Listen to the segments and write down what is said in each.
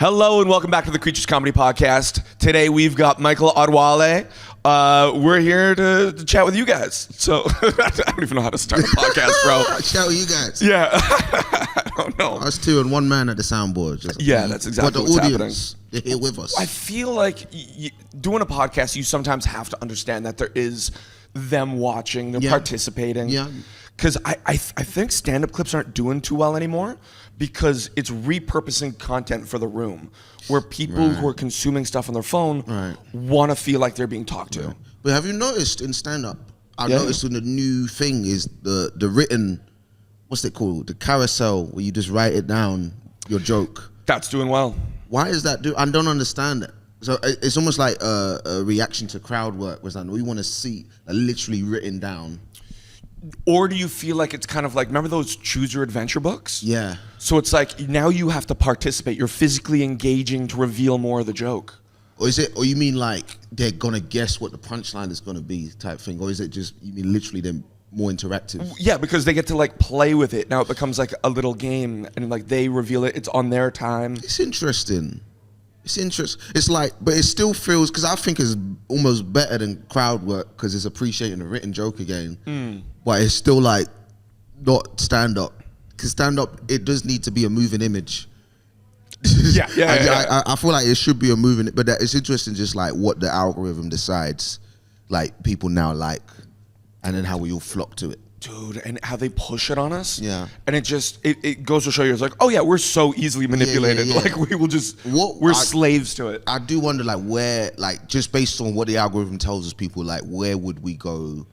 Hello and welcome back to the Creatures Comedy Podcast. Today we've got Michael Odewale. We're here to chat with you guys. So I don't even know how to start a podcast, bro. Chat with you guys. Yeah, I don't know. Us two and one man at the soundboard. That's exactly what's audience, they're here with us. I feel like doing a podcast, you sometimes have to understand that there is them watching, they're participating. Yeah. Because I think stand-up clips aren't doing too well anymore because it's repurposing content for the room where people who are consuming stuff on their phone want to feel like they're being talked to. But have you noticed in stand-up, I've noticed when the new thing is the written, what's it called? The carousel where you just write it down, your joke. That's doing well. Why is that I don't understand it. So it's almost like a reaction to crowd work. Was that we want to see literally written down. Or do you feel like it's kind of like, remember those choose your adventure books? Yeah. So it's like now you have to participate. You're physically engaging to reveal more of the joke. Or is it, or you mean like they're gonna guess what the punchline is gonna be type thing? Or is it just, you mean literally them more interactive? Yeah, because they get to like play with it. Now it becomes like a little game and like they reveal it. It's on their time. It's interesting. It's interesting. It's like, but it still feels, because I think it's almost better than crowd work because it's appreciating the written joke again. But it's still like not stand up, because stand up, it does need to be a moving image. I feel like it should be a moving, but it's interesting just like what the algorithm decides, like people now like, and then how we all flock to it. Dude, and how they push it on us. Yeah. And it goes to show you, it's like, oh yeah, we're so easily manipulated. Yeah. Like we will just, we're slaves to it. I do wonder like where, like just based on what the algorithm tells us people, like where would we go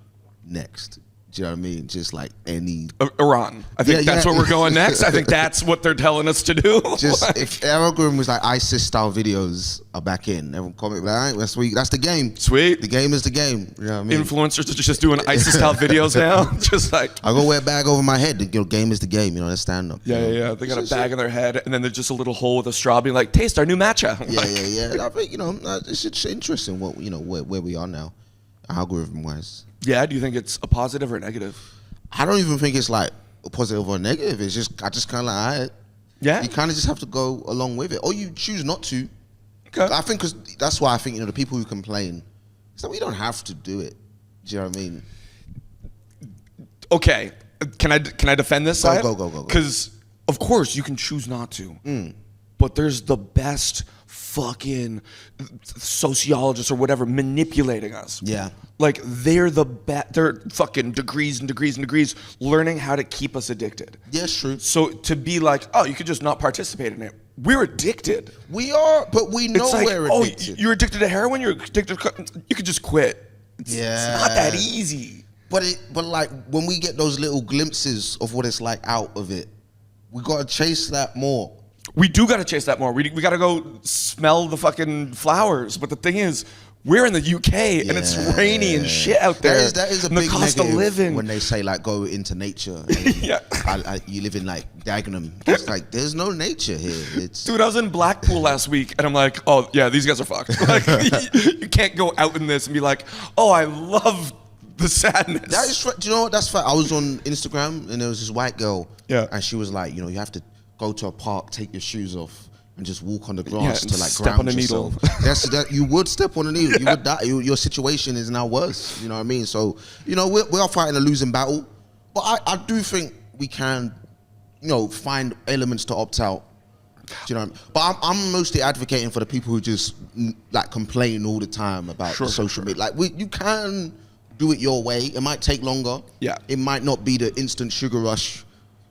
next? Do you know what I mean? Just like any... Iran. I think that's where we're going next. I think that's what they're telling us to do. Just like, if algorithm was like ISIS style videos are back in, everyone comment like, all right, that's the game. Sweet. The game is the game. You know what I mean? Influencers are just doing ISIS style videos now. Just like... I go wear a bag over my head. The game is the game. You know, that's stand up. Yeah. They got a bag in their head and then there's just a little hole with a straw being like, taste our new matcha. Yeah. I think, it's interesting what, where we are now, algorithm wise. Yeah, do you think it's a positive or a negative? I don't even think it's like a positive or a negative. It's just, I just kind of like, all right. Yeah. You kind of just have to go along with it. Or you choose not to. Okay. I think, because that's why I think, the people who complain, it's like we don't have to do it. Do you know what I mean? Okay. Can I defend this side? Go. Because, of course, you can choose not to. But there's the best fucking sociologists or whatever manipulating us. Yeah. Like they're the best. They're fucking degrees and degrees and degrees learning how to keep us addicted. Yeah, true. So to be like, oh, you could just not participate in it. We're addicted. We are, but we know like, we're addicted. Oh, you're addicted to heroin. You're addicted to. You could just quit. It's not that easy. But like when we get those little glimpses of what it's like out of it, we gotta chase that more. We do gotta chase that more. We gotta go smell the fucking flowers. But the thing is, we're in the UK and it's rainy and shit out there. That is a and big the cost negative of living. when they say like go into nature. And you live in like Dagenham. It's like there's no nature here. Dude, I was in Blackpool last week and I'm like, oh yeah, these guys are fucked. Like you can't go out in this and be like, oh, I love the sadness. That is, do you know what? That's fact. I was on Instagram and there was this white girl. Yeah. And she was like, you have to go to a park, take your shoes off, and just walk on the grass to like step ground on a yourself. needle. You would step on a needle. You would die. Your situation is now worse. You know what I mean? So, we are fighting a losing battle. But I do think we can, find elements to opt out. Do you know what I mean? But I'm mostly advocating for the people who just like complain all the time about social media. Like you can do it your way. It might take longer. Yeah. It might not be the instant sugar rush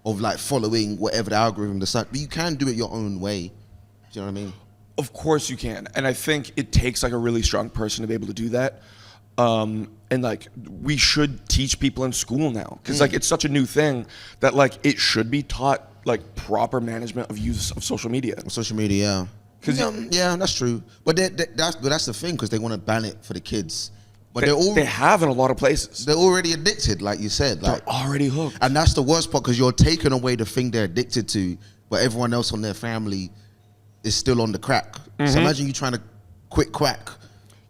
of like following whatever the algorithm decides, but you can do it your own way. Do you know what I mean? Of course you can. And I think it takes like a really strong person to be able to do that. And like we should teach people in school now because like it's such a new thing that like it should be taught like proper management of use of social media. Social media, yeah. Yeah, that's true. But that's the thing, because they want to ban it for the kids. But they have in a lot of places. They're already addicted, like you said. They're already hooked. And that's the worst part, because you're taking away the thing they're addicted to, but everyone else on their family is still on the crack. So imagine you trying to quit crack.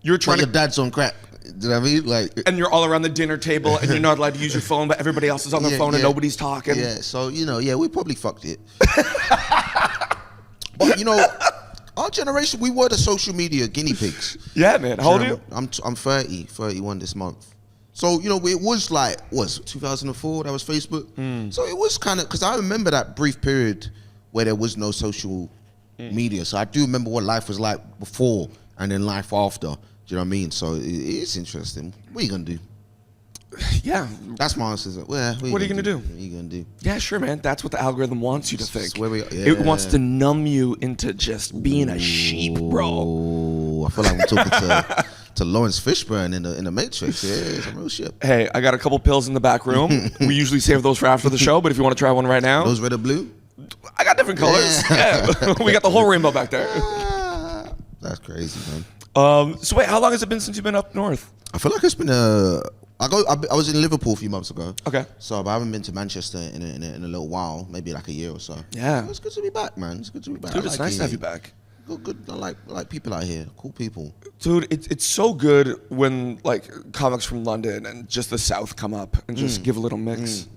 Your dad's on crack. Do you know what I mean? Like, and you're all around the dinner table and you're not allowed to use your phone, but everybody else is on their phone and nobody's talking. Yeah, so, we probably fucked it. But, our generation, we were the social media guinea pigs. Yeah, man. How old are you? I'm 31 this month. So, you know, it was like, 2004, that was Facebook? So it was kind of, because I remember that brief period where there was no social media. So I do remember what life was like before and then life after. Do you know what I mean? So it's interesting. What are you going to do? Yeah. That's my answer. Well, what are you going to do? What are you going to do? Yeah, sure, man. That's what the algorithm wants you to think. Where we are. It wants to numb you into just being a sheep, bro. Oh, I feel like I'm talking to Lawrence Fishburne in the Matrix. Yeah, some real shit. Hey, I got a couple pills in the back room. We usually save those for after the show, but if you want to try one right now. Those red or blue? I got different colors. Yeah. We got the whole rainbow back there. That's crazy, man. So wait, how long has it been since you've been up north? I feel like it's been I was in Liverpool a few months ago. Okay. So but I haven't been to Manchester in a little while, maybe like a year or so. Yeah. It's good to be back, man. It's good to be back. Dude, it's nice to have you back. Good. I like people out here. Cool people. Dude, it's so good when like comics from London and just the South come up and just give a little mix.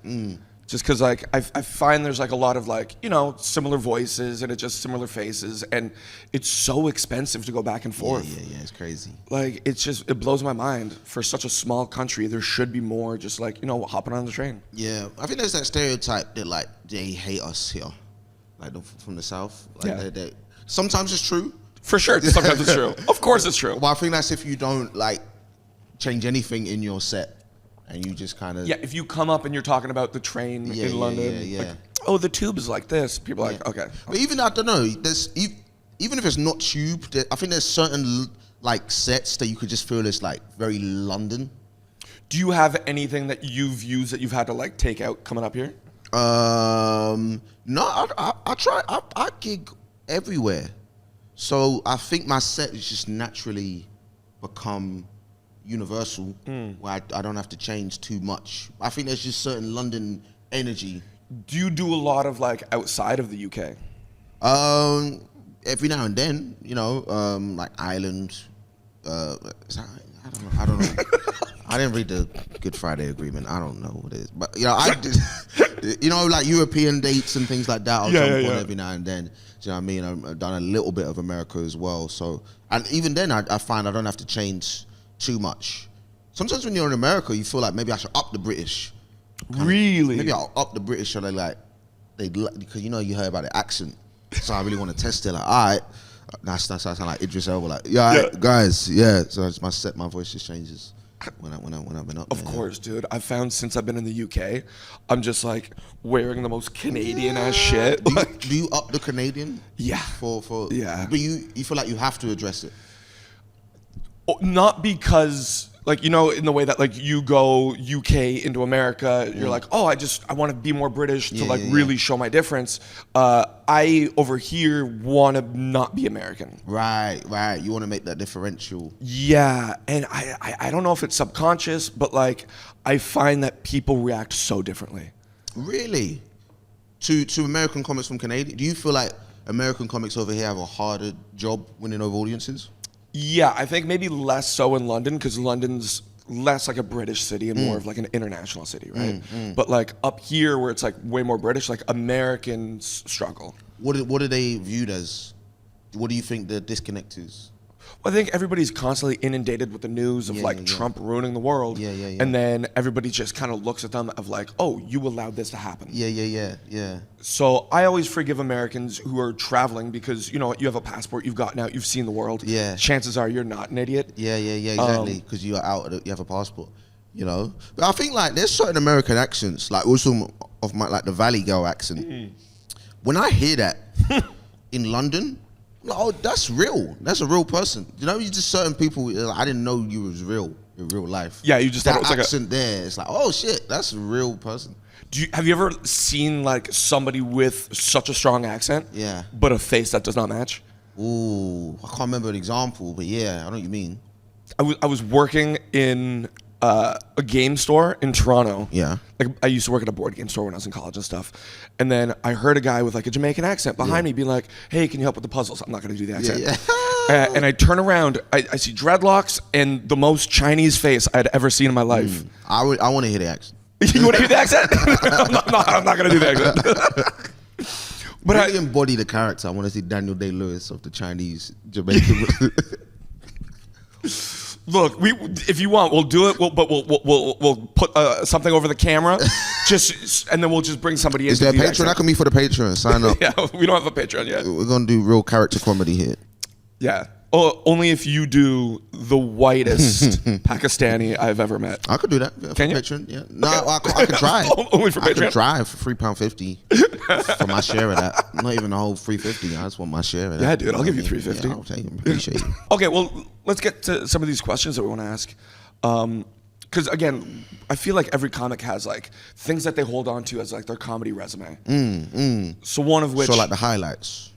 Just because like I find there's like a lot of like, you know, similar voices and it's just similar faces and it's so expensive to go back and forth. Yeah. It's crazy. Like it blows my mind. For such a small country, there should be more just like, you know, hopping on the train. Yeah, I think there's that stereotype that like they hate us here, like from the South. Like they sometimes it's true. For sure, sometimes it's true. Of course it's true. But I think that's if you don't like change anything in your set. And you just kind of... Yeah, if you come up and you're talking about the train in London, like, oh, the tube is like this. People are like, okay. But even, I don't know, even if it's not tube, I think there's certain like sets that you could just feel is like very London. Do you have anything that you've used that you've had to like take out coming up here? No, I try, I gig everywhere. So I think my set has just naturally become... universal, where I don't have to change too much. I think there's just certain London energy. Do you do a lot of like outside of the UK? Every now and then, you know, like Ireland. I don't know. I didn't read the Good Friday Agreement. I don't know what it is, but you know, I did, you know, like European dates and things like that. I'll jump on every now and then. Do you know what I mean? I've done a little bit of America as well. So, and even then, I find I don't have to change too much. Sometimes when you're in America, you feel like maybe I should up the British. Really? Maybe I'll up the British so because you know you heard about the accent. So I really want to test it. Like, all right, that's sound like Idris Elba. Like, guys, So it's my voice just changes when I've been up there. Of course, dude. I've found since I've been in the UK, I'm just like wearing the most Canadian ass shit. Do you up the Canadian? Yeah. Yeah. But you feel like you have to address it. Not because, like, you know, in the way that, like, you go UK into America, you're like, oh, I want to be more British to, really show my difference. I, over here, want to not be American. Right. You want to make that differential. Yeah, and I don't know if it's subconscious, but, like, I find that people react so differently. Really? To American comics from Canadian? Do you feel like American comics over here have a harder job winning over audiences? Yeah, I think maybe less so in London because London's less like a British city and more of like an international city, right? But like up here where it's like way more British, like Americans struggle. What are they viewed as? What do you think the disconnect is? Well, I think everybody's constantly inundated with the news of Trump ruining the world. And then everybody just kind of looks at them of like, oh, you allowed this to happen. Yeah. So I always forgive Americans who are traveling because, you know, you have a passport, you've gotten out, you've seen the world. Yeah. Chances are you're not an idiot. Yeah, exactly. Because you are out, you have a passport, you know. But I think like there's certain American accents, like also of my, like the Valley Girl accent. When I hear that in London, like, oh, that's real. That's a real person. You know, you just certain people. Like, I didn't know you was real in real life. Yeah, you just that thought it was accent there. It's like, oh shit, that's a real person. Have you ever seen like somebody with such a strong accent? Yeah. But a face that does not match? Ooh, I can't remember an example, but yeah, I know what you mean. I was working in a game store in Toronto. Yeah. Like I used to work at a board game store when I was in college and stuff. And then I heard a guy with like a Jamaican accent behind me being like, hey, can you help with the puzzles? I'm not going to do the accent. Yeah. And I turn around, I see dreadlocks and the most Chinese face I'd ever seen in my life. I want to hear the accent. You want to hear the accent? I'm not going to do the accent. But really embody the character. I want to see Daniel Day-Lewis of the Chinese Jamaican. Look, if you want, we'll do it. We'll put something over the camera, and then we'll just bring somebody in. Is there a Patreon? That can be for the Patreon. Sign up. Yeah, we don't have a Patreon yet. We're gonna do real character comedy here. Yeah. Oh, only if you do the whitest Pakistani I've ever met. I could do that. Yeah, Can you? Patreon, yeah. No, I could try. Only for Patreon? I could try for £3.50 for my share of that. Not even the whole $3.50. I just want my share of that. Yeah, dude, I'll give you $3.50. Yeah, I'll take it. Appreciate it. Okay, well, let's get to some of these questions that we want to ask. Because again, I feel like every comic has like things that they hold on to as like their comedy resume. So one of which, So like the highlights.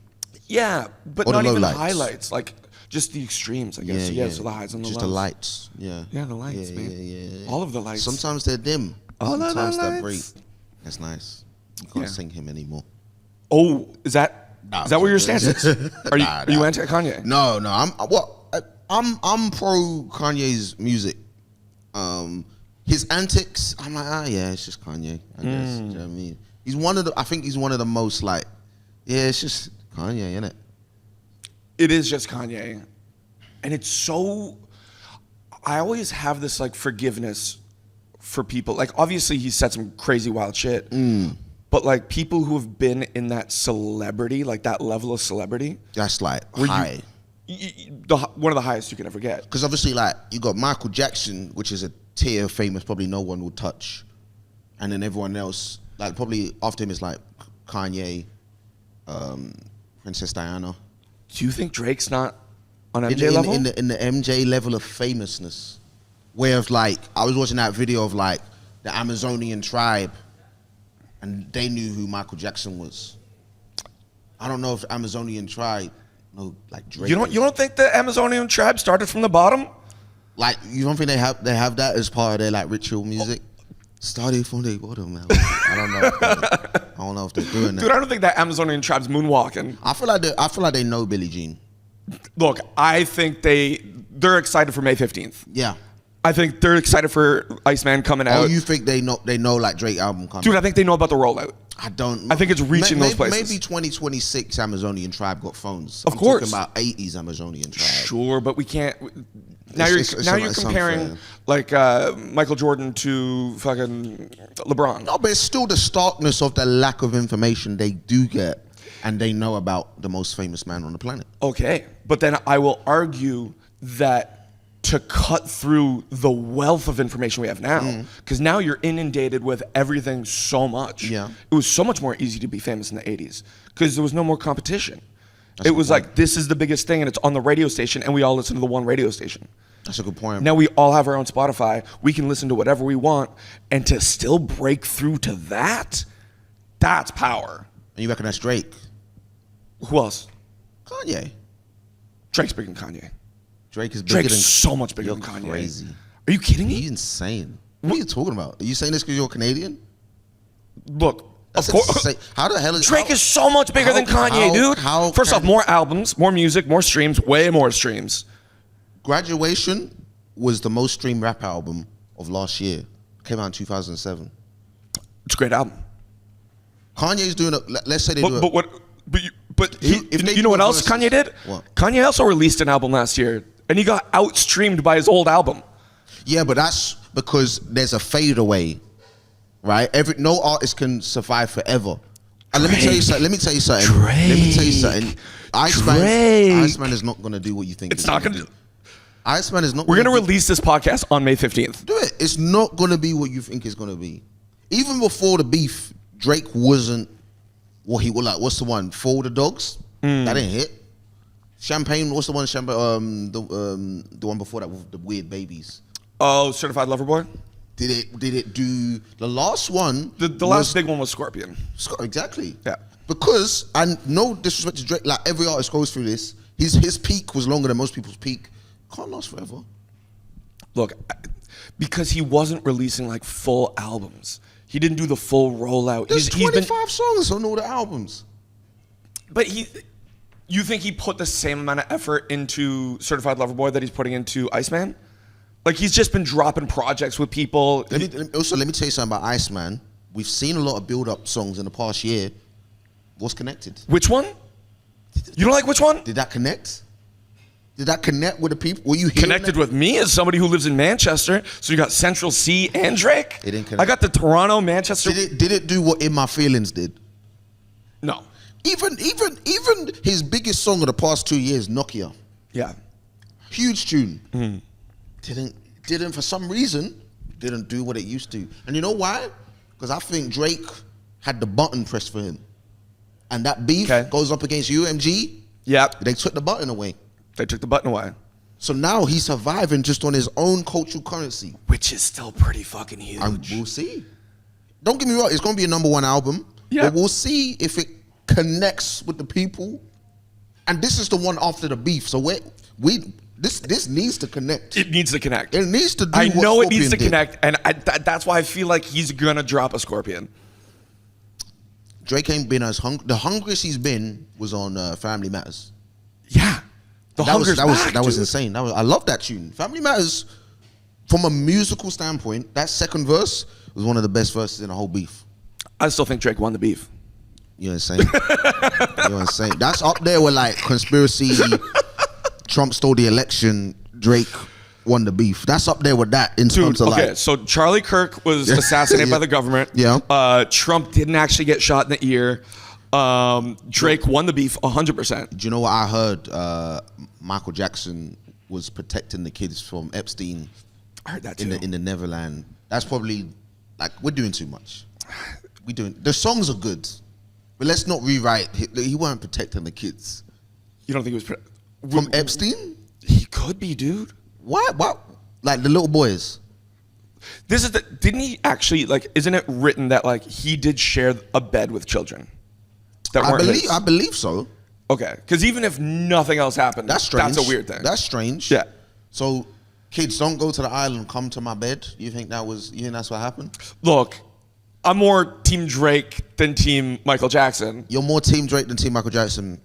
Yeah, but Or the not even the lowlights. highlights. Like just the extremes, I guess. Yeah, so the highs and the Just lows. the lights. Yeah. Yeah, the lights, Yeah, man. yeah. All of the lights. Sometimes they're dim. All of the Sometimes they're lights. bright. That's nice. You can't sing him anymore. Oh, is that where your stance is? Are you Nah. anti Kanye? No. I'm pro Kanye's music. His antics, I'm like, yeah, it's just Kanye, I guess. You know what I mean? I think he's one of the most like, yeah, it's just Kanye, innit? It is just Kanye. And it's so, I always have this like forgiveness for people. Like obviously he said some crazy wild shit, but like people who have been in that celebrity, like that level of celebrity. That's like where high. One of the highest you can ever get. Because obviously like, you got Michael Jackson, which is a tier of famous probably no one will touch. And then everyone else, like probably after him is like Kanye, Princess Diana. Do you think Drake's not on MJ level? In the MJ level of famousness, where of like I was watching that video of like the Amazonian tribe, and they knew who Michael Jackson was. I don't know if the Amazonian tribe know like Drake. You don't think the Amazonian tribe started from the bottom? Like you don't think they have that as part of their like ritual music? Started from the bottom, man. I don't know if they're doing that. Dude, I don't think that Amazonian tribe's moonwalking. I feel like they know Billie Jean. Look, I think they're excited for May 15th. Yeah. I think they're excited for Iceman coming out. Oh, you think they know like Drake album coming? Dude, I think they know about the rollout. I don't know. I think it's reaching those places. Maybe 2026 Amazonian tribe got phones. Of I'm course. talking about 80s Amazonian tribe. Sure, but we can't. Now It's you're comparing unfair. like Michael Jordan to fucking LeBron. No, but it's still the starkness of the lack of information they do get, and they know about the most famous man on the planet. Okay, but then I will argue that to cut through the wealth of information we have now, because now you're inundated with everything so much. Yeah. It was so much more easy to be famous in the 80s because there was no more competition. That's It a good was point. like, this is the biggest thing and it's on the radio station and we all listen to the one radio station. That's a good point. Now we all have our own Spotify. We can listen to whatever we want, and to still break through to that's power. And you reckon that's Drake? Who else? Kanye. Drake's bigger than Kanye. Drake is bigger Drake's than. so much bigger You're than Kanye. crazy. Are you kidding You're me? insane. What are you talking about? Are you saying this because you're Canadian? Look, That's of course. insane. How the hell is Drake is so much bigger than Kanye, dude. First off, more albums, more music, more streams, way more streams. Graduation was the most streamed rap album of last year. Came out in 2007. It's a great album. Kanye's doing let's say they do You know what else Kanye did? What? Kanye also released an album last year, and he got outstreamed by his old album. Yeah, but that's because there's a fade away, right? No artist can survive forever. And let me tell you something. Drake. Iceman is not gonna do what you think. It's not gonna. Iceman is not. We're gonna release this podcast on May 15th. do it. It's not gonna be what you think it's gonna be. Even before the beef, Drake wasn't what he was like. What's the one? For the Dogs? That didn't hit. Champagne. What's the one? Champagne. The one before that with the weird babies. Oh, Certified Lover Boy. Did it do the last one? The last big one was Scorpion. Exactly. Yeah. Because, and no disrespect to Drake, like every artist goes through this. His peak was longer than most people's peak. Can't last forever. Look, because he wasn't releasing like full albums. He didn't do the full rollout. There's 25 songs on all the albums. But you think he put the same amount of effort into Certified Lover Boy that he's putting into Iceman? Like he's just been dropping projects with people. Let me tell you something about Iceman. We've seen a lot of build-up songs in the past year. What's connected? Which one? You don't like which one? Did that connect? Did that connect with the people? Were you hearing Connected that? with me as somebody who lives in Manchester. So you got Central C and Drake. It didn't connect. I got the Toronto, Manchester. Did it do what In My Feelings did? No. Even his biggest song of the past 2 years, Nokia, Yeah. huge tune. Didn't for some reason didn't do what it used to. And you know why? Because I think Drake had the button pressed for him, and that beef goes up against UMG. Yep. They took the button away. They took the button away. So now he's surviving just on his own cultural currency. Which is still pretty fucking huge. And we'll see. Don't get me wrong, it's going to be a number 1 album. Yeah. But we'll see if it connects with the people. And this is the one after the beef. So this needs to connect. It needs to connect. It needs to do I what know it Scorpion needs to did. connect, and that's why I feel like he's gonna drop a Scorpion. Drake ain't been as hungry. The hungriest he's been was on Family Matters. Yeah. That was insane. I love that tune. Family Matters, from a musical standpoint, that second verse was one of the best verses in the whole beef. I still think Drake won the beef. You're insane. You're insane. That's up there with like conspiracy, Trump stole the election, Drake won the beef. That's up there with that in terms of okay, like. so Charlie Kirk was assassinated by the government. Yeah. Trump didn't actually get shot in the ear. Drake won the beef 100%. Do you know what I heard? Michael Jackson was protecting the kids from Epstein. I heard that too. In the Neverland. That's probably like we're doing too much. The songs are good, but let's not rewrite. He weren't protecting the kids You don't think it was from Epstein? He could be, dude. Why? Like the little boys. Didn't he actually, like, isn't it written that like he did share a bed with children that weren't his? I believe so. Okay, because even if nothing else happened, That's strange. That's a weird thing. That's strange. Yeah. So, kids, don't go to the island. Come to my bed. You think that's what happened? Look, I'm more Team Drake than Team Michael Jackson. You're more Team Drake than Team Michael Jackson.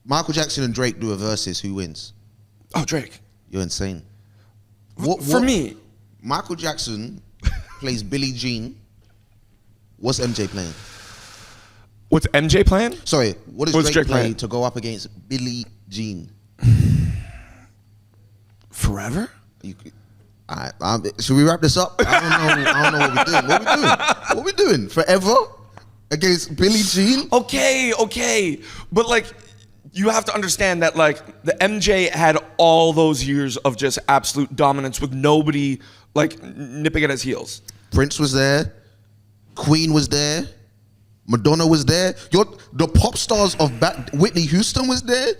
Michael Jackson and Drake do a versus. Who wins? Oh, Drake. You're insane. For me, Michael Jackson plays Billie Jean. What's MJ playing? what's MJ playing? Sorry, what What's does Drake Drake play playing? to go up against Billie Jean? Forever? Should we wrap this up? I don't know what we're doing. What we doing? Forever against Billie Jean? Okay. But like, you have to understand that like the MJ had all those years of just absolute dominance with nobody like nipping at his heels. Prince was there. Queen was there. Madonna was there. The pop stars of Whitney Houston was there.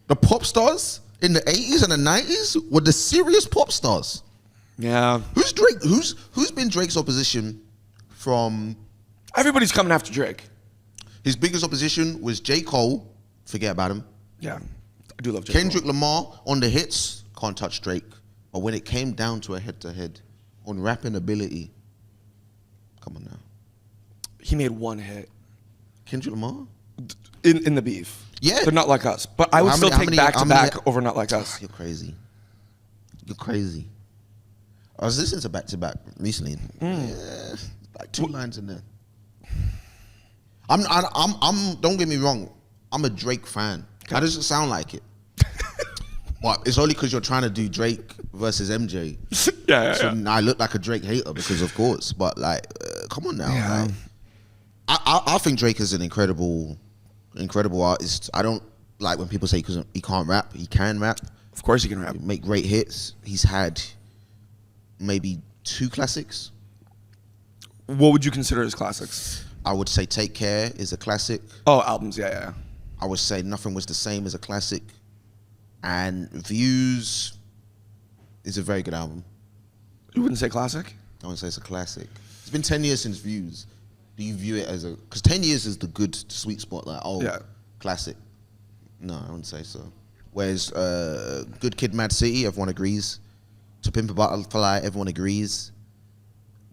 The pop stars in the 80s and the 90s were the serious pop stars. Yeah. Who's Drake? Who's been Drake's opposition from? Everybody's coming after Drake. His biggest opposition was J. Cole. Forget about him. Yeah. I do love J. Kendrick Cole. Lamar on the hits, can't touch Drake. But when it came down to a head-to-head on rapping ability, come on now. He made one hit Kendrick Lamar? in the beef. Yeah. They're not like us. But I would still take back to back over not like us. You're crazy. You're crazy. I was listening to back to back recently. Yeah, like 2 lines in there. I'm. Don't get me wrong. I'm a Drake fan. That doesn't sound like it. But it's only because you're trying to do Drake versus MJ. Yeah. So I look like a Drake hater because, of course. But like, come on now. Yeah. Like, I think Drake is an incredible artist. I don't like when people say he can't rap. He can rap. Of course he can rap. Make great hits. He's had maybe 2 classics. What would you consider his classics? I would say Take Care is a classic. Oh, albums. Yeah. I would say Nothing Was the Same is a classic. And Views is a very good album. You wouldn't say classic? I would say it's a classic. It's been 10 years since Views. Do you view it as a... Because 10 years is the good sweet spot. Like, classic. No, I wouldn't say so. Whereas Good Kid, Mad City, everyone agrees. To Pimp a Butterfly, everyone agrees.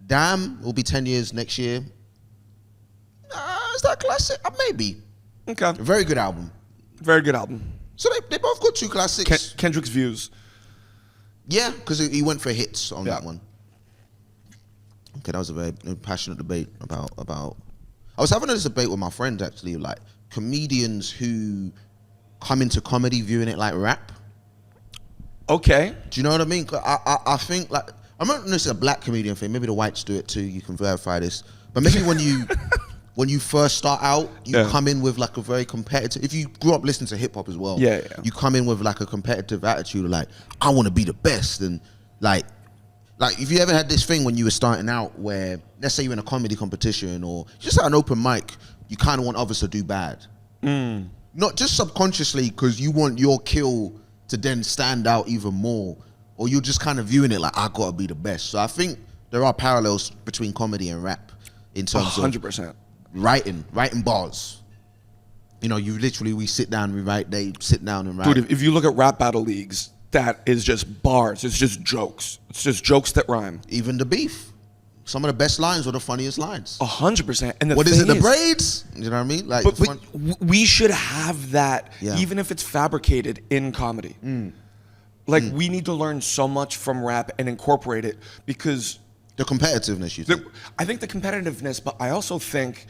Damn will be 10 years next year. Is that a classic? Maybe. Okay. A very good album. Very good album. So they both got 2 classics. Kendrick's Views. Yeah, because he went for hits on Yeah. that one. Okay, that was a very passionate debate about. I was having this debate with my friend actually. Like, comedians who come into comedy viewing it like rap. Okay. Do you know what I mean? 'Cause I think like, I'm not necessarily a black comedian thing. Maybe the whites do it too. You can verify this. But maybe when you first start out, you come in with like a very competitive. If you grew up listening to hip hop as well, you come in with like a competitive attitude, like I want to be the best, and like if you ever had this thing when you were starting out, where let's say you're in a comedy competition or just at an open mic, you kind of want others to do bad, not just subconsciously because you want your kill to then stand out even more, or you're just kind of viewing it like I gotta be the best. So I think there are parallels between comedy and rap in terms 100%. of writing bars. You know, we sit down, we write, they sit down and write. Dude, if you look at rap battle leagues, that is just bars. It's just jokes. It's just jokes that rhyme. Even the beef. Some of the best lines are the funniest lines. 100%. And what is it, the braids? You know what I mean? Like, but we should have that, Yeah. even if it's fabricated in comedy. Like, we need to learn so much from rap and incorporate it, because the competitiveness, you think? I think the competitiveness, but I also think,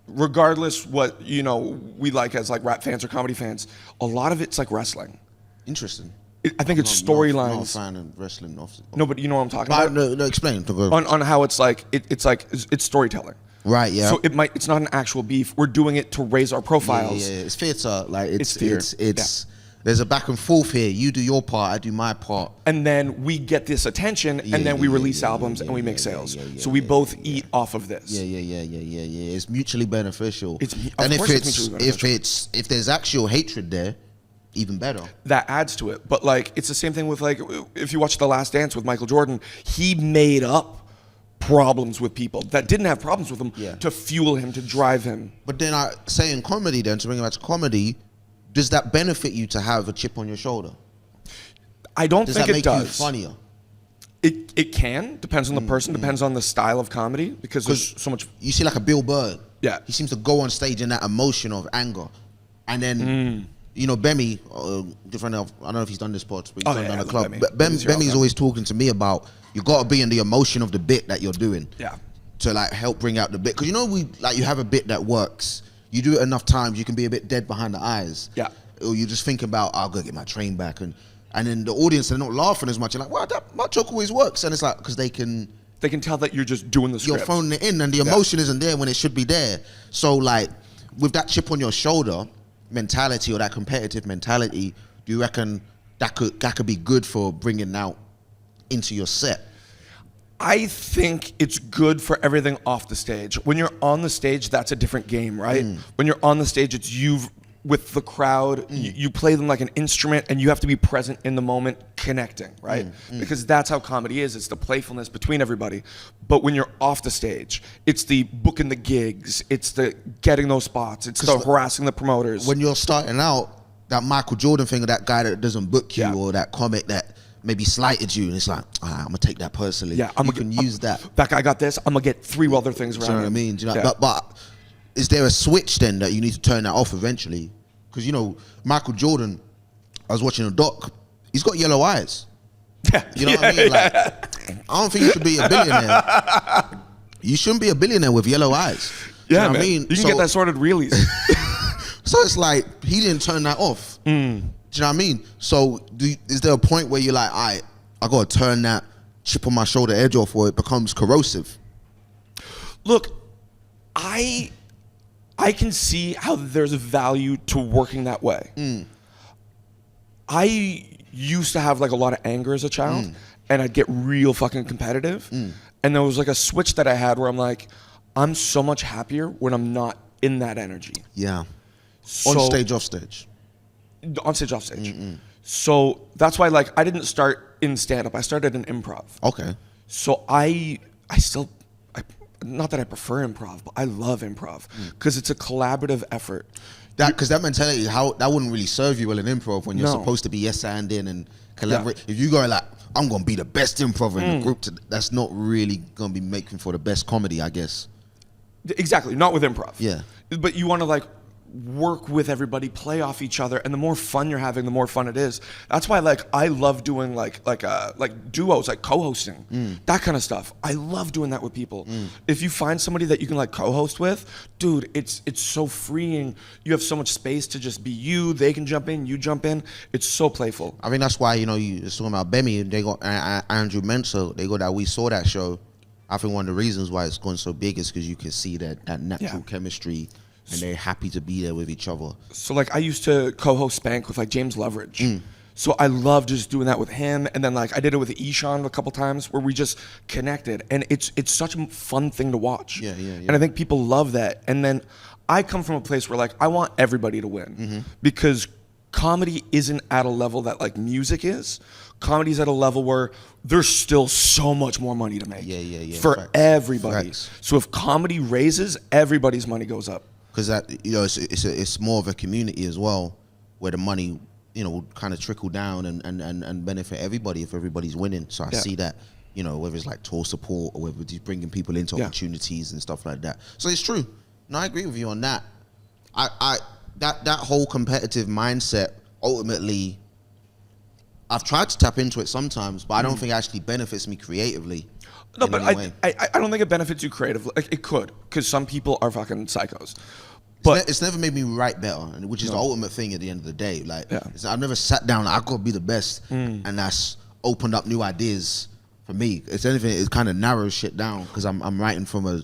regardless what, you know, we like as like rap fans or comedy fans, a lot of it's like wrestling. Interesting. I think it's I'm not storylines. a fan of wrestling. No, but you know what I'm talking about? No, explain. On how it's like, it's storytelling. Right, yeah. So it's not an actual beef. We're doing it to raise our profiles. Yeah. It's theater. Like it's theater. There's a back and forth here. You do your part, I do my part. And then we get this attention, and then we release albums and we make sales. So we both eat off of this. Yeah. It's mutually beneficial. Of course it's mutually beneficial. If there's actual hatred there, even better. That adds to it. But like, it's the same thing with like, if you watch The Last Dance with Michael Jordan, he made up problems with people that didn't have problems with him to fuel him, to drive him. But then I say in comedy, then to bring it back to comedy, does that benefit you to have a chip on your shoulder? I don't think it does. Does that make you funnier? It can. Depends on the person. Depends on the style of comedy, because there's so much. You see like a Bill Burr. Yeah. He seems to go on stage in that emotion of anger. And then, you know, Bemi, different. I don't know if he's done this part, but he's done the club. Bemi. But Bemi's always talking to me about, you got to be in the emotion of the bit that you're doing. Yeah. To like help bring out the bit. Because you know, you have a bit that works. You do it enough times, you can be a bit dead behind the eyes. Yeah. Or you just think about, I'll go get my train back. And then the audience, they're not laughing as much. You're like, wow, my joke always works. And it's like, because they can tell that you're just doing the script. You're phoning it in, and the emotion isn't there when it should be there. So like, with that chip on your shoulder mentality, or that competitive mentality, do you reckon that could be good for bringing out into your set? I think it's good for everything off the stage. When you're on the stage, that's a different game, right? When you're on the stage, it's you with the crowd. You play them like an instrument, and you have to be present in the moment, connecting, right? Because that's how comedy is. It's the playfulness between everybody. But when you're off the stage, it's the booking the gigs, it's the getting those spots, it's the harassing the promoters. When you're starting out, that Michael Jordan thing, or that guy that doesn't book you, or that comic that maybe slighted you, and it's like, I'm gonna take that personally. Yeah, you can use that. That guy got this. I'm gonna get 3 other things around. Do you know what I mean? Do you know, but is there a switch then that you need to turn that off eventually? Because you know, Michael Jordan, I was watching a doc. He's got yellow eyes. You know what I mean? Like, I don't think you should be a billionaire. You shouldn't be a billionaire with yellow eyes. Yeah, you know man. what I mean? You can get that sorted real easy. So it's like, he didn't turn that off. Do you know what I mean? So is there a point where you're like, all right, I got to turn that chip on my shoulder edge off, or it becomes corrosive? Look, I can see how there's a value to working that way. I used to have like a lot of anger as a child, and I'd get real fucking competitive. And there was like a switch that I had where I'm like, I'm so much happier when I'm not in that energy. Yeah. So, on stage, off stage. On stage, off stage. So that's why, like, I didn't start in stand-up. I started in improv. Okay. So I still, not that I prefer improv, but I love improv because it's a collaborative effort. Because that mentality, that wouldn't really serve you well in improv when you're supposed to be yes-anding and collaborate. If you go like, I'm going to be the best improver in the group, that's not really going to be making for the best comedy, I guess. Exactly, not with improv. Yeah. But you want to like work with everybody, play off each other, and the more fun you're having, the more fun it is. That's why like I love doing like duos, like co-hosting, that kind of stuff. I love doing that with people. If you find somebody that you can like co-host with, dude, it's so freeing. You have so much space to just be you. They can jump in, you jump in. It's so playful. I think that's why, you know, you was talking about Bemi, they got Andrew Menzel, they got that We Saw That show. I think one of the reasons why it's gone so big is because you can see that natural chemistry, and they're happy to be there with each other. So like I used to co-host Spank with like James Leverage. So I love just doing that with him, and then like I did it with Ishan a couple times where we just connected, and it's such a fun thing to watch. Yeah. And I think people love that. And then I come from a place where like I want everybody to win because comedy isn't at a level that like music is. Comedy's at a level where there's still so much more money to make. For Facts. everybody. Facts. So if comedy raises, everybody's money goes up. because that, you know, it's more of a community as well, where the money, you know, will kind of trickle down and benefit everybody if everybody's winning. So I see that, you know, whether it's like tour support or whether it's bringing people into opportunities and stuff like that. So it's true. No, I agree with you on that. That whole competitive mindset, ultimately, I've tried to tap into it sometimes, but I don't think it actually benefits me creatively. No, but I don't think it benefits you creatively. Like, it could, because some people are fucking psychos. But it's never made me write better, which is the ultimate thing at the end of the day. Like, I've never sat down, I gotta be the best, and that's opened up new ideas for me. If anything, it kind of narrows shit down because I'm writing from a.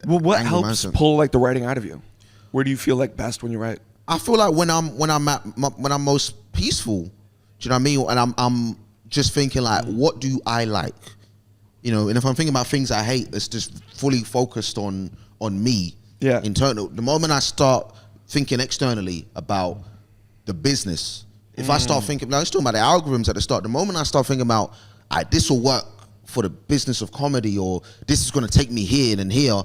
Well, what helps pull like the writing out of you? Where do you feel like best when you write? I feel like when I'm most peaceful. Do you know what I mean? And I'm just thinking like, what do I like? You know, and if I'm thinking about things I hate, it's just fully focused on me. Yeah. Internal. The moment I start thinking externally about the business, if I start thinking, now let's talk about the algorithms at the start. The moment I start thinking about, this will work for the business of comedy, or this is going to take me here and here,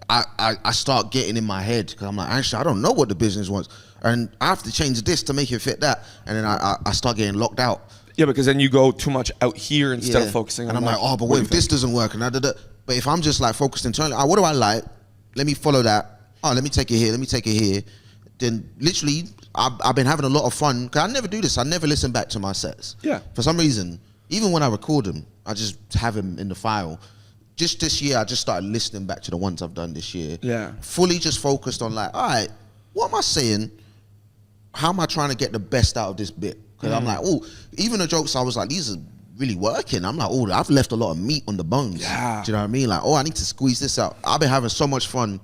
I start getting in my head because I'm like, actually, I don't know what the business wants, and I have to change this to make it fit that, and then I start getting locked out. Yeah, because then you go too much out here instead of focusing on. And I'm like, oh, but what if this doesn't work? And but if I'm just like focused internally, what do I like? Let me follow that. Oh, let me take it here. Let me take it here. Then literally, I've been having a lot of fun. Because I never do this. I never listen back to my sets. Yeah. For some reason, even when I record them, I just have them in the file. Just this year, I just started listening back to the ones I've done this year. Yeah. Fully just focused on like, all right, what am I saying? How am I trying to get the best out of this bit? Because I'm like, oh, even the jokes I was like, these are really working. I'm like, oh, I've left a lot of meat on the bones. Yeah. Do you know what I mean? Like, oh, I need to squeeze this out. I've been having so much fun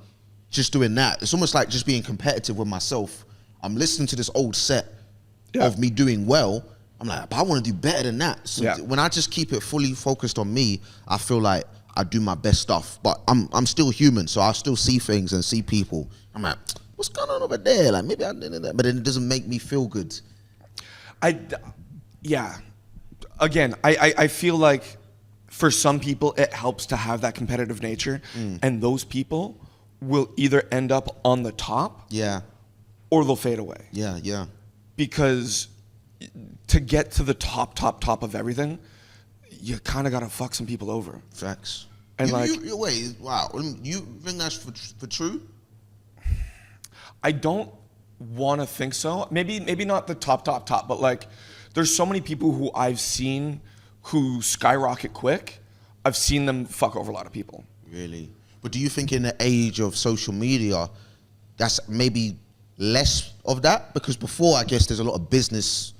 just doing that. It's almost like just being competitive with myself. I'm listening to this old set of me doing well. I'm like, but I want to do better than that. So when I just keep it fully focused on me, I feel like I do my best stuff. But I'm still human, so I still see things and see people. I'm like, what's going on over there? Like, maybe I did that, but then it doesn't make me feel good. Again, I feel like for some people it helps to have that competitive nature, and those people will either end up on the top, or they'll fade away. Yeah. Because to get to the top of everything, you kind of got to fuck some people over. Facts. And wait, wow. You think that's for true? I don't want to think so. Maybe not the top, but like there's so many people who I've seen who skyrocket quick. I've seen them fuck over a lot of people. Really? But do you think in the age of social media, that's maybe less of that? Because before, I guess there's a lot of business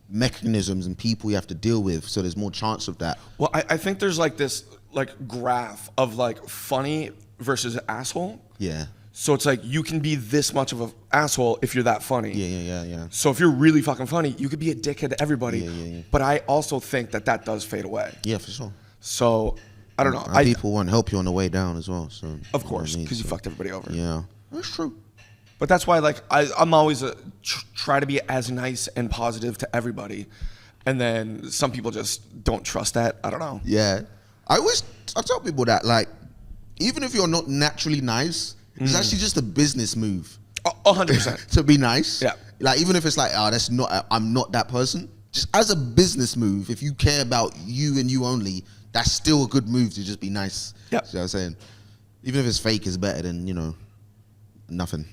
mechanisms and people you have to deal with, so there's more chance of that. Well, I think there's like this like graph of like funny versus asshole. Yeah. So it's like you can be this much of an asshole if you're that funny. Yeah. So if you're really fucking funny, you could be a dickhead to everybody. Yeah. But I also think that does fade away. Yeah, for sure. So I don't know. And people want to help you on the way down as well. So of course, because you fucked everybody over. Yeah, that's true. But that's why, like, I'm always try to be as nice and positive to everybody, and then some people just don't trust that. I don't know. Yeah, I tell people that, like, even if you're not naturally nice, it's actually just a business move. 100% to be nice. Yeah. Like, even if it's like, I'm not that person. Just as a business move, if you care about you and you only, that's still a good move to just be nice. Yeah. You know what I'm saying? Even if it's fake, it's better than, nothing.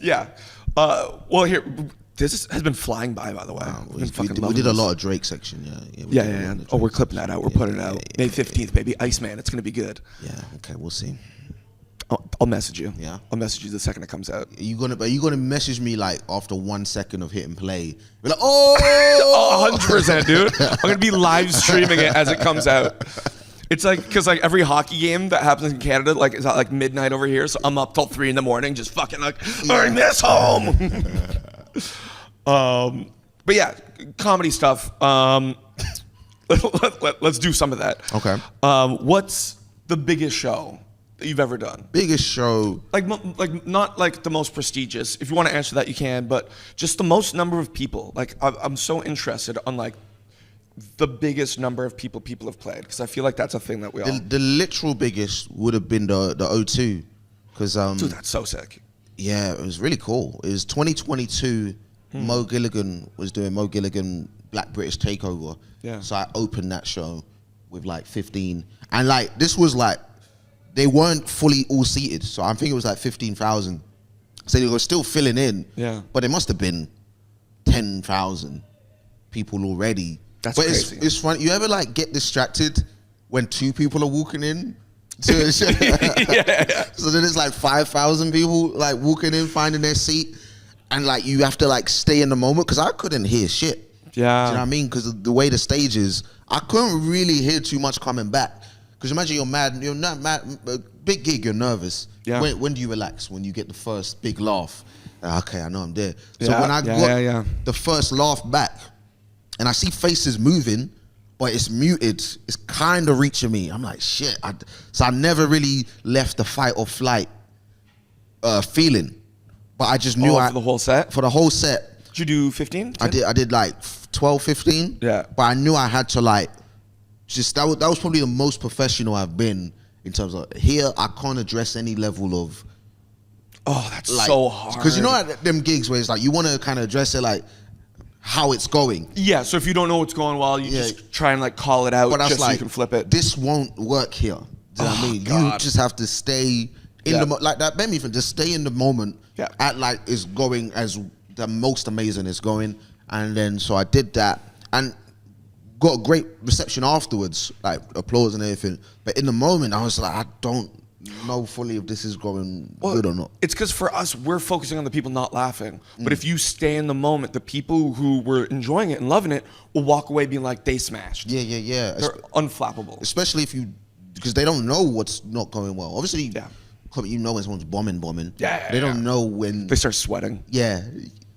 Yeah. Well, here, this has been flying by the way. We did a lot of Drake section, yeah. Yeah. Oh, we're clipping that out. We're putting it out. May 15th, baby. Iceman. It's going to be good. Yeah, okay, we'll see. I'll message you. Yeah? I'll message you the second it comes out. Are you gonna message me like after 1 second of hitting play? Be like, oh, 100%, dude. I'm going to be live streaming it as it comes out. It's like, because like every hockey game that happens in Canada, like is at like midnight over here, so I'm up till 3 a.m, just fucking like, I miss home. But yeah, comedy stuff. Let's do some of that. Okay. What's the biggest show that you've ever done? Biggest show? Like not like the most prestigious. If you want to answer that, you can. But just the most number of people. Like I'm so interested on like the biggest number of people have played, because I feel like that's a thing that we all. The literal biggest would have been the O2, because dude, that's so sick. Yeah, it was really cool. It was 2022. Mo Gilligan was doing Mo Gilligan Black British Takeover. Yeah. So I opened that show with like 15, and like this was like they weren't fully all seated, so I think it was like 15,000. So they were still filling in. Yeah. But it must have been 10,000 people already. That's but crazy. It's funny. You ever like get distracted when 2 people are walking in? Yeah. So then it's like 5,000 people like walking in, finding their seat, and like you have to like stay in the moment, because I couldn't hear shit. Yeah. Do you know what I mean? Because of the way the stage is, I couldn't really hear too much coming back. Because imagine you're not mad, big gig, you're nervous. Yeah. When do you relax? When you get the first big laugh. Okay, I know I'm there. So Yeah, when I yeah, got the first laugh back, and I see faces moving, but it's muted, it's kind of reaching me. I'm like, shit. So I never really left the fight or flight feeling. But I just knew for the whole set? For the whole set. Did you do 15? I did like 12, 15. Yeah. But I knew I had to like, that was probably the most professional I've been in terms of, here I can't address any level of. Oh, that's like, so hard. Because you know at them gigs where it's like, you want to kind of address it like, how it's going. Yeah, so if you don't know what's going well, you just try and like call it out just so you can flip it. This won't work here. Do you know what I mean? God. You just have to stay in the like that. Maybe even just stay in the moment. Yeah. At like it's going as the most amazing it's going, and then so I did that and got a great reception afterwards, like applause and everything. But in the moment, I was like, I don't know fully if this is going good or not. It's because for us, we're focusing on the people not laughing. But if you stay in the moment, the people who were enjoying it and loving it will walk away being like, they smashed. Yeah. They're unflappable. Especially if you, because they don't know what's not going well. Obviously, you know when someone's bombing. Yeah. They don't know when they start sweating. Yeah.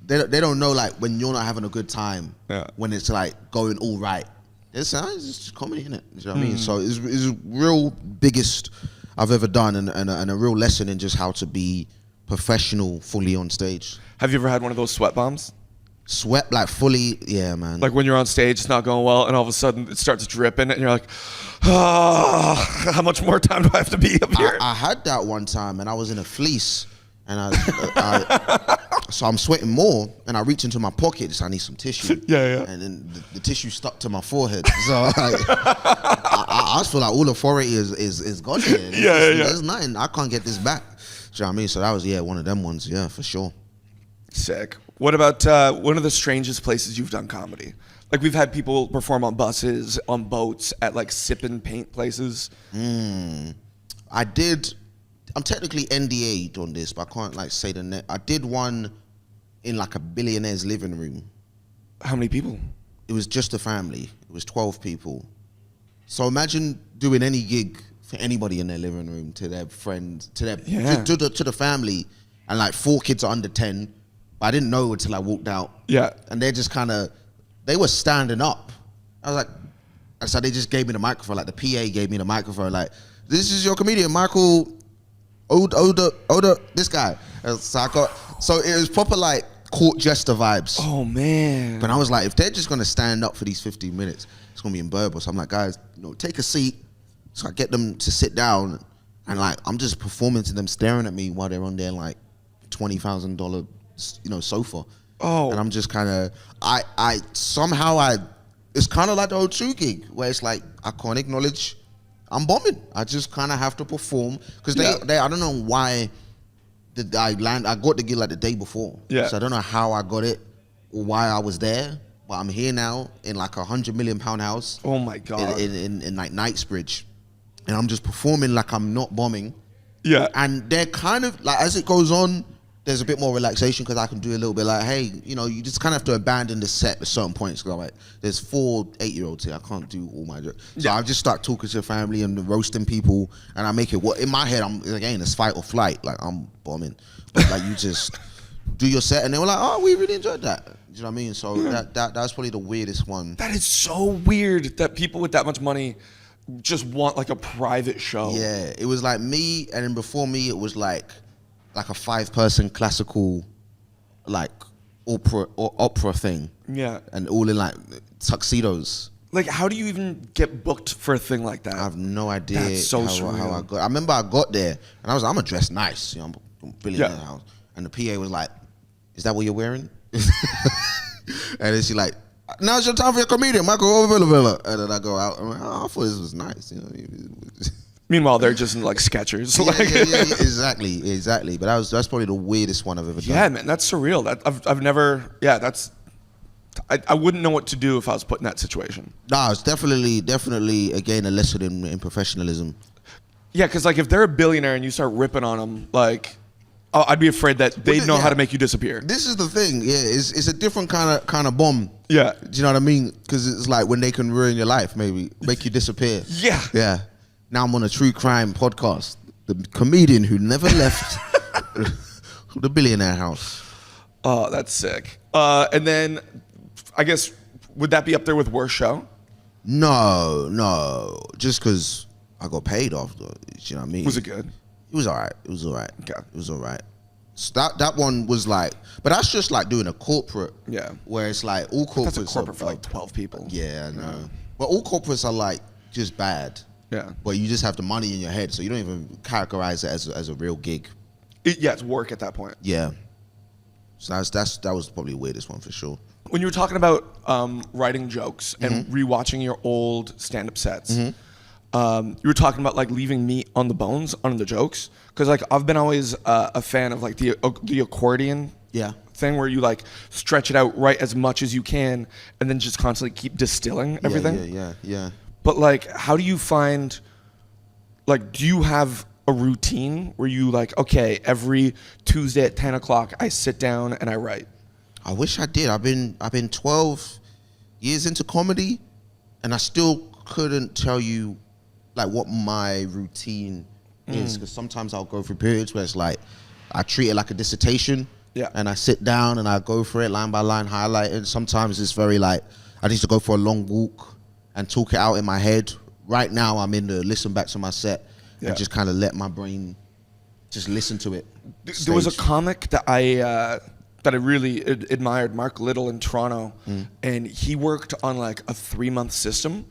They don't know like when you're not having a good time. Yeah. When it's like going all right. It's just comedy, innit? You know what I mean? So it's a real biggest I've ever done, and a real lesson in just how to be professional fully on stage. Have you ever had one of those sweat bombs? Sweat, like fully, yeah, man. Like when you're on stage, it's not going well, and all of a sudden it starts dripping, and you're like, oh, how much more time do I have to be up here? I had that one time, and I was in a fleece, and so I'm sweating more, and I reach into my pocket, so I need some tissue. Yeah. And then the tissue stuck to my forehead. So I just feel like all authority is gone here. Yeah. There's nothing. I can't get this back. Do you know what I mean? So that was, one of them ones. Yeah, for sure. Sick. What about one of the strangest places you've done comedy? Like we've had people perform on buses, on boats, at like sip and paint places. I did. I'm technically NDA'd on this, but I can't like say the net. I did one in like a billionaire's living room. How many people? It was just a family. It was 12 people. So imagine doing any gig for anybody in their living room, to their friends, to their to the family, and like 4 kids are under 10. But I didn't know until I walked out. Yeah. And they're just kind of, they were standing up. I was like, and so they just gave me the microphone. Like the PA gave me the microphone. Like, this is your comedian, Michael Oda, this guy. So it was proper like court jester vibes. Oh man. But I was like, if they're just gonna stand up for these 15 minutes, it's gonna be unbearable. So I'm like, guys, take a seat. So I get them to sit down, and like I'm just performing to them, staring at me while they're on their like $20,000, sofa. Oh. And I'm just kind of, it's kind of like the O2 gig where it's like I can't acknowledge I'm bombing. I just kind of have to perform because they I don't know why I got the gig like the day before. Yeah. So I don't know how I got it or why I was there, but I'm here now in like £100 million house. Oh my God. In like Knightsbridge, and I'm just performing like I'm not bombing. Yeah. And they're kind of like, as it goes on, there's a bit more relaxation because I can do a little bit like, hey, you know, you just kind of have to abandon the set at certain points. Cause I'm like, there's 4 8-year-olds here. I can't do all my jokes. So I just start talking to the family and roasting people, and I make it what in my head. I'm again, it's fight or flight. Like I'm bombing, but like you just do your set, and they were like, oh, we really enjoyed that. Do you know what I mean? So that's probably the weirdest one. That is so weird that people with that much money just want like a private show. Yeah, it was like me, and then before me, it was like a 5-person classical, like opera thing. Yeah. And all in like tuxedos. Like, how do you even get booked for a thing like that? I have no idea. That's so how surreal. I got. I remember I got there and I was like, I'm gonna dress nice. You know, I'm a billionaire Yeah. house. And the PA was like, "Is that what you're wearing?" And then she like, "Now's your time for your comedian, Michael Odewale." And then I go out. I'm like, "Oh, I thought this was nice." You know. Meanwhile, they're just in like Skechers. Yeah, exactly. But that's probably the weirdest one I've ever done. Yeah, man, that's surreal. That I've never. Yeah, that's. I wouldn't know what to do if I was put in that situation. No, it's definitely again a lesson in professionalism. Yeah, because like if they're a billionaire and you start ripping on them, like, oh, I'd be afraid that they know how to make you disappear. This is the thing. Yeah, it's a different kind of bomb. Yeah. Do you know what I mean? Because it's like when they can ruin your life, maybe make you disappear. Yeah. Yeah. Now I'm on a true crime podcast. The comedian who never left the billionaire house. Oh, that's sick. And then, I guess, would that be up there with worst show? No. Just because I got paid after. You know what I mean? Was it good? It was all right. Okay. It was all right. So that one was like, but that's just like doing a corporate. Yeah. Where it's like all corporates. That's a corporate are, for like 12 people. Yeah, I know. But all corporates are like just bad. Yeah. But you just have the money in your head, so you don't even categorize it as a real gig. Yeah, it's work at that point. Yeah. So that was probably the weirdest one for sure. When you were talking about writing jokes and rewatching your old stand-up sets, you were talking about like leaving meat on the bones on the jokes, because like I've been always a fan of like the accordion thing where you like stretch it out right as much as you can and then just constantly keep distilling everything. Yeah. But like, how do you find, like, do you have a routine where you like, okay, every Tuesday at 10 o'clock I sit down and I write? I wish I did. I've been 12 years into comedy, and I still couldn't tell you like what my routine is, because sometimes I'll go through periods where it's like I treat it like a dissertation. Yeah. And I sit down and I go for it line by line, highlight it. Sometimes it's very like I need to go for a long walk and talk it out in my head. Right now I'm in the listen back to my set and just kind of let my brain just listen to it. There was a comic that I really admired, Mark Little in Toronto, and he worked on like a 3-month system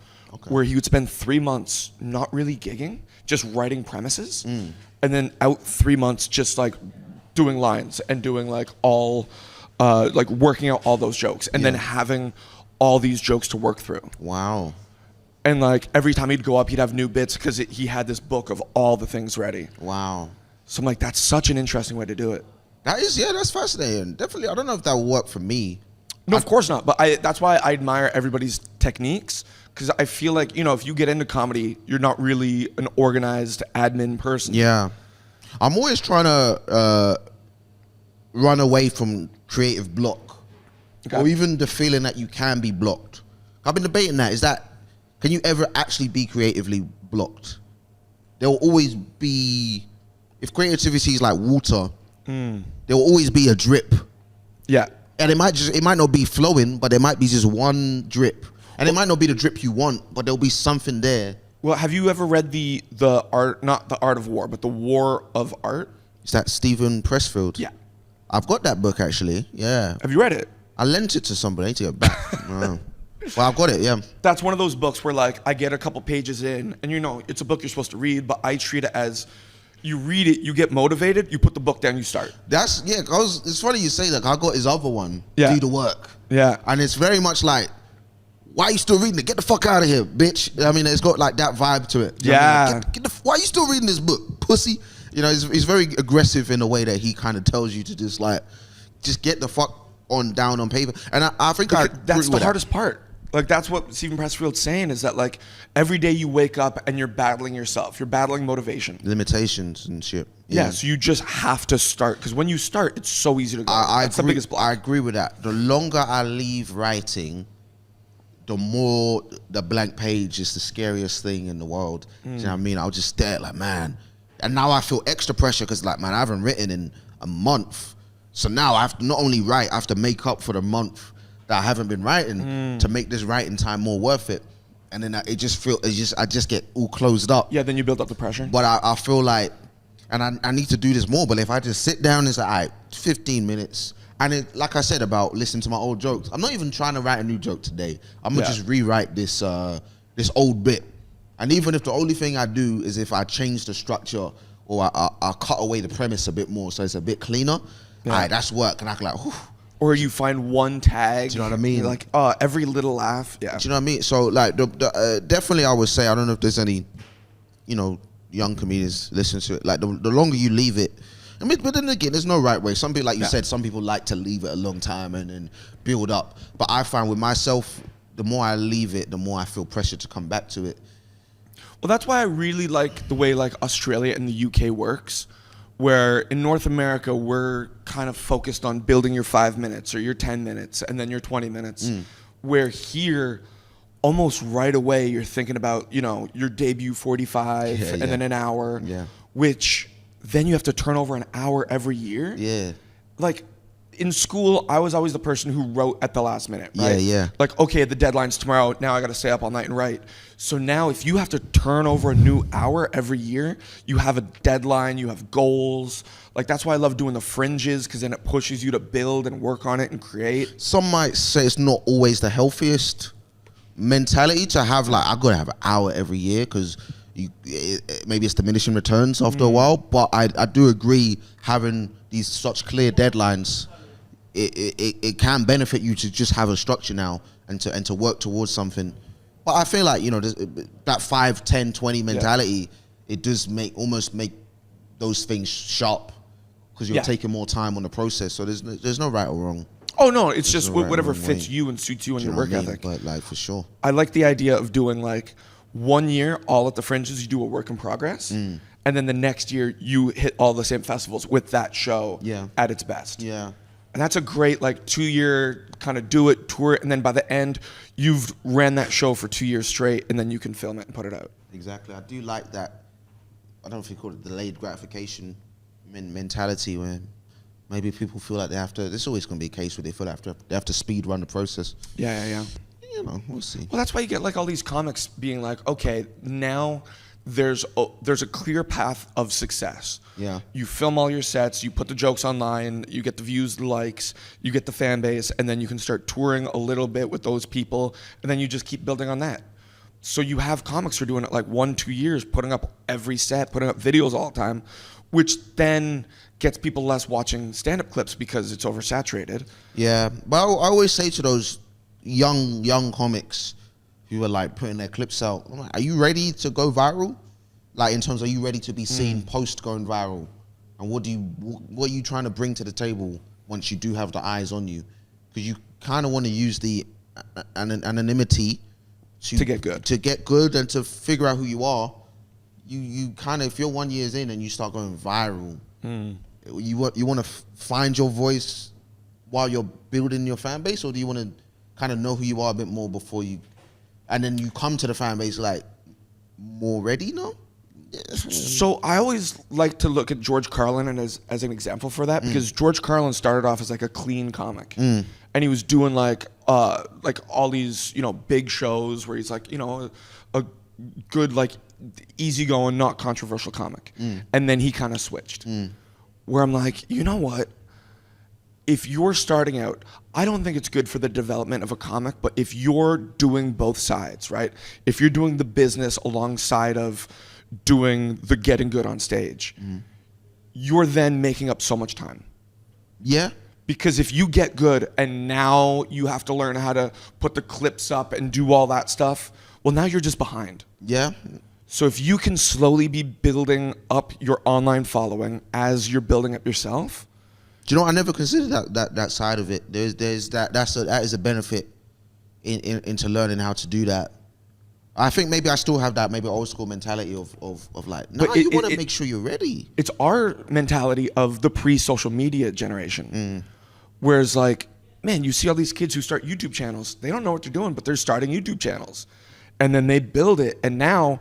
where he would spend 3 months not really gigging, just writing premises, and then out 3 months just like doing lines and doing like all, like working out all those jokes, and then having all these jokes to work through. Wow. And like every time he'd go up, he'd have new bits because he had this book of all the things ready. Wow. So I'm like, that's such an interesting way to do it. That's fascinating. Definitely, I don't know if that will work for me. No, of course not. But that's why I admire everybody's techniques, because I feel like, you know, if you get into comedy, you're not really an organized admin person. Yeah. I'm always trying to run away from creative block. Or even the feeling that you can be blocked. I've been debating that. Can you ever actually be creatively blocked? There will always be, if creativity is like water, there will always be a drip. Yeah. And it might not be flowing, but there might be just one drip. And it might not be the drip you want, but there'll be something there. Well, have you ever read the art, not The Art of War, but The War of Art? Is that Stephen Pressfield? Yeah. I've got that book actually. Yeah. Have you read it? I lent it to somebody. I need to get it back. Well, I've got it, yeah. That's one of those books where like I get a couple pages in and you know, it's a book you're supposed to read, but I treat it as you read it, you get motivated, you put the book down, you start. It's funny you say that. I got his other one, Yeah. Do the Work. Yeah. And it's very much like, why are you still reading it? Get the fuck out of here, bitch. I mean, it's got like that vibe to it. You know what I mean? Like, why are you still reading this book, pussy? You know, he's very aggressive in a way that he kind of tells you to just get the fuck on down on paper. And I think that's the hardest part. Like, that's what Stephen Pressfield's saying, is that like every day you wake up and you're battling yourself. You're battling motivation. Limitations and shit. Yeah, so you just have to start, because when you start, it's so easy to go. That's the biggest block. I agree with that. The longer I leave writing, the more the blank page is the scariest thing in the world. You know what I mean? I'll just stare like, man. And now I feel extra pressure because, like, man, I haven't written in a month. So now I have to not only write, I have to make up for the month that I haven't been writing to make this writing time more worth it. And then I just get all closed up. Yeah, then you build up the pressure. But I feel like, and I need to do this more, but if I just sit down and say, all right, 15 minutes, and it, like I said about listening to my old jokes, I'm not even trying to write a new joke today. I'm gonna just rewrite this this old bit. And even if the only thing I do is if I change the structure or I cut away the premise a bit more so it's a bit cleaner, all right, that's work. And I can like, whew. Or you find one tag. Do you know what I mean? You're like, every little laugh. Yeah. Do you know what I mean? So like, definitely I would say, I don't know if there's any, you know, young comedians listening to it. Like the longer you leave it, I mean, but then again, there's no right way. Some people, like you said, some people like to leave it a long time and then build up. But I find with myself, the more I leave it, the more I feel pressure to come back to it. Well, that's why I really like the way like Australia and the UK works, where in North America, we're kind of focused on building your 5 minutes or your 10 minutes and then your 20 minutes. Where here, almost right away, you're thinking about, you know, your debut 45 and then an hour, which then you have to turn over an hour every year. Yeah. Like, in school, I was always the person who wrote at the last minute, right? Yeah. Like, okay, the deadline's tomorrow. Now I got to stay up all night and write. So now if you have to turn over a new hour every year, you have a deadline, you have goals. Like, that's why I love doing the fringes, because then it pushes you to build and work on it and create. Some might say it's not always the healthiest mentality to have, like, I got to have an hour every year because maybe it's diminishing returns after a while. But I do agree, having these such clear deadlines, it can benefit you to just have a structure now and to work towards something. But I feel like, you know, that 5, 10, 20 mentality, it does almost make those things sharp because you're taking more time on the process. So there's no right or wrong. Oh, no, it's just whatever fits you and suits you and your work ethic. But like, for sure. I like the idea of doing like 1 year, all at the fringes, you do a work in progress. And then the next year you hit all the same festivals with that show at its best. Yeah. And that's a great like 2 year kind of do it, tour it, and then by the end you've ran that show for 2 years straight, and then you can film it and put it out. Exactly. I do like that. I don't know if you call it delayed gratification mentality, where maybe people feel like they have to. There's always going to be a case where they feel they have to speed run the process. Yeah. You know, we'll see. Well, that's why you get like all these comics being like, okay, now there's a clear path of success. Yeah. You film all your sets, you put the jokes online, you get the views, the likes, you get the fan base, and then you can start touring a little bit with those people, and then you just keep building on that. So you have comics who are doing it like 1-2 years, putting up every set, putting up videos all the time, which then gets people less watching stand-up clips because it's oversaturated. Yeah, but I always say to those young comics who are like putting their clips out, I'm like, are you ready to go viral? Like, in terms of, are you ready to be seen post going viral? And what are you trying to bring to the table once you do have the eyes on you? Because you kind of want to use the anonymity to get good and to figure out who you are. You kind of, if you're 1 year in and you start going viral, you want to find your voice while you're building your fan base, or do you want to kind of know who you are a bit more before you, and then you come to the fan base like more ready? No. So I always like to look at George Carlin as an example for that, because George Carlin started off as like a clean comic, and he was doing like all these, you know, big shows where he's like, you know, a good, like, easygoing, not controversial comic, and then he kind of switched, where I'm like, you know what? If you're starting out, I don't think it's good for the development of a comic, but if you're doing both sides, right? If you're doing the business alongside of doing the getting good on stage, you're then making up so much time. Yeah. Because if you get good and now you have to learn how to put the clips up and do all that stuff, well, now you're just behind. Yeah. So if you can slowly be building up your online following as you're building up yourself. Do you know, I never considered that side of it. There's that is a benefit into learning how to do that. I think maybe I still have that maybe old school mentality of like, no, you want to make sure you're ready. It's our mentality of the pre-social media generation. Whereas like, man, you see all these kids who start YouTube channels. They don't know what they're doing, but they're starting YouTube channels. And then they build it. And now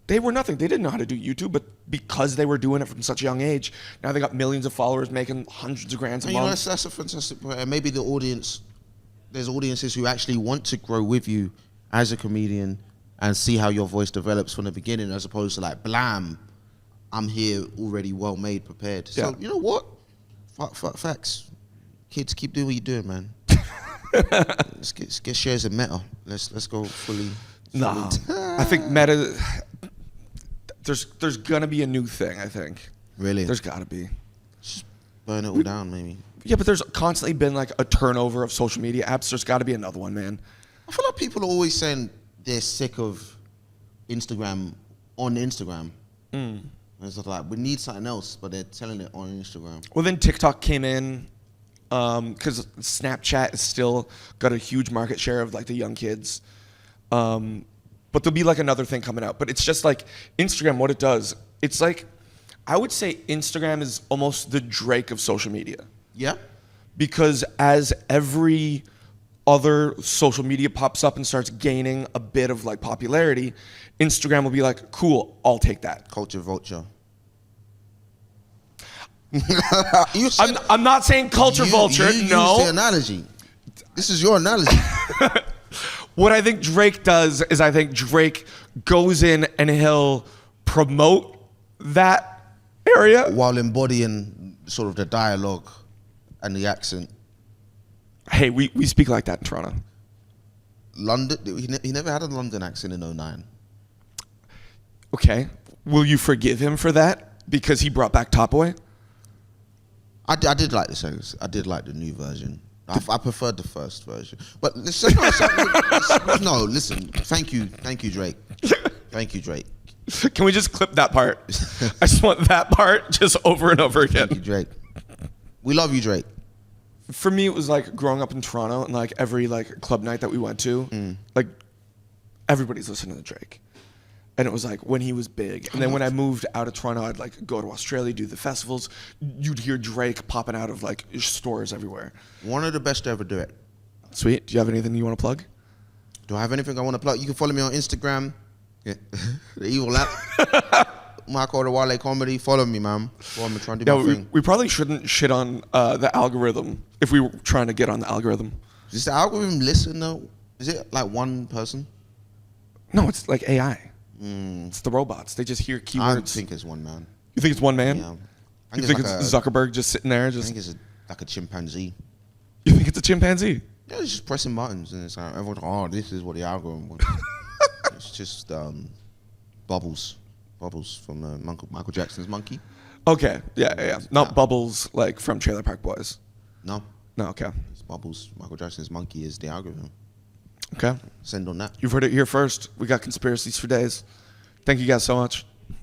they were nothing. They didn't know how to do YouTube, but because they were doing it from such a young age, now they got millions of followers making hundreds of grands a month. You know, that's a fantastic point. And maybe there's audiences who actually want to grow with you as a comedian and see how your voice develops from the beginning, as opposed to like, blam, I'm here already well made, prepared. So Yeah. you know what? Facts. Kids, keep doing what you're doing, man. let's get shares of Meta. Let's go fully. Nah, I think Meta. There's gonna be a new thing. I think. Really? There's gotta be. Just burn it all down, maybe. Yeah, but there's constantly been like a turnover of social media apps. There's got to be another one, man. I feel like people are always saying they're sick of Instagram on Instagram. And it's like, we need something else, but they're telling it on Instagram. Well, then TikTok came in because Snapchat has still got a huge market share of like the young kids. But there'll be like another thing coming out. But it's just like Instagram, what it does, it's like, I would say Instagram is almost the Drake of social media. Yeah? Because as every other social media pops up and starts gaining a bit of like popularity, Instagram will be like, cool, I'll take that. Culture vulture. I'm not saying culture vulture, you no. used the analogy. This is your analogy. What I think Drake does is I think Drake goes in and he'll promote that area. While embodying sort of the dialogue and the accent. Hey, we speak like that in Toronto. London, he never had a London accent in 09. Okay. Will you forgive him for that? Because he brought back Top Boy? I did like the songs. I did like the new version. I preferred the first version. But listen, no, listen. Thank you, Drake. Thank you, Drake. Can we just clip that part? I just want that part just over and over again. Thank you, Drake. We love you, Drake. For me, it was like growing up in Toronto and like every like club night that we went to, like everybody's listening to Drake. And it was like when he was big. And then when I moved out of Toronto, I'd like go to Australia, do the festivals. You'd hear Drake popping out of like stores everywhere. One of the best to ever do it. Sweet. Do you have anything you want to plug? Do I have anything I want to plug? You can follow me on Instagram. Yeah. The evil app. Michael Odewale comedy. Follow me, man. Follow me, trying to do my thing. We probably shouldn't shit on the algorithm if we were trying to get on the algorithm. Does the algorithm listen though? Is it like one person? No, it's like AI. It's the robots. They just hear keywords. I think it's one man. You think it's one man? Yeah. You think it's Zuckerberg just sitting there? I think it's like a chimpanzee. You think it's a chimpanzee? Yeah, it's just pressing buttons and it's like everyone's like, oh, this is what the algorithm wants. It's just bubbles from Michael Jackson's Monkey. Okay, yeah. Not Bubbles like from Trailer Park Boys. No, Okay. it's Bubbles. Michael Jackson's Monkey is the algorithm. Okay. Send on that. You've heard it here first. We got conspiracies for days. Thank you guys so much.